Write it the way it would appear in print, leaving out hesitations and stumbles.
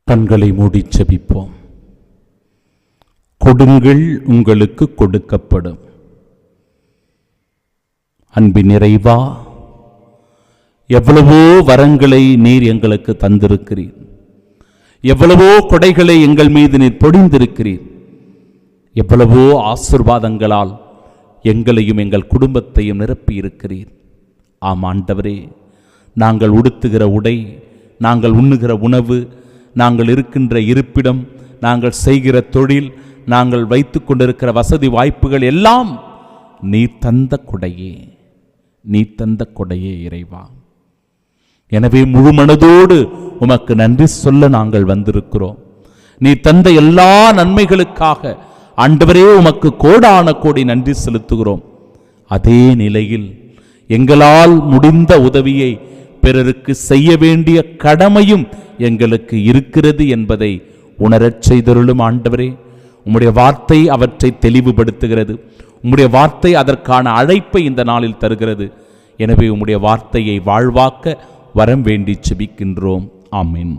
கண்களை மூடி ஜெபிப்போம். கொடுங்கள், உங்களுக்கு கொடுக்கப்படும். அன்பின் நிறைவா, எவ்வளவோ வரங்களை நீர் எங்களுக்கு தந்திருக்கிறீர், எவ்வளவோ கொடைகளை எங்கள் மீது நீர் பொழிந்திருக்கிறீர், எவ்வளவோ ஆசீர்வாதங்களால் எங்களையும் எங்கள் குடும்பத்தையும் நிரப்பி இருக்கிறீர். ஆம் ஆண்டவரே, நாங்கள் உடுத்துகிற உடை, நாங்கள் உண்ணுகிற உணவு, நாங்கள் இருக்கின்ற இருப்பிடம், நாங்கள் செய்கிற தொழில், நாங்கள் வைத்து கொண்டிருக்கிற வசதி வாய்ப்புகள் எல்லாம் நீ தந்த கொடையே, நீ தந்த கொடையே இறைவா. எனவே முழு மனதோடு உமக்கு நன்றி சொல்ல நாங்கள் வந்திருக்கிறோம். நீ தந்த எல்லா நன்மைகளுக்காக ஆண்டவரே உமக்கு கோடான கோடி நன்றி செலுத்துகிறோம். அதே நிலையில் எங்களால் முடிந்த உதவியை பிறருக்கு செய்ய வேண்டிய கடமையும் எங்களுக்கு இருக்கிறது என்பதை உணரச் செய்தருளும் ஆண்டவரே. உம்முடைய வார்த்தை அவற்றை தெளிவுபடுத்துகிறது. உம்முடைய வார்த்தை அதற்கான அழைப்பை இந்த நாளில் தருகிறது. எனவே உம்முடைய வார்த்தையை வாழ்வாக்க வரம் வேண்டி செபிக்கின்றோம். ஆமென்.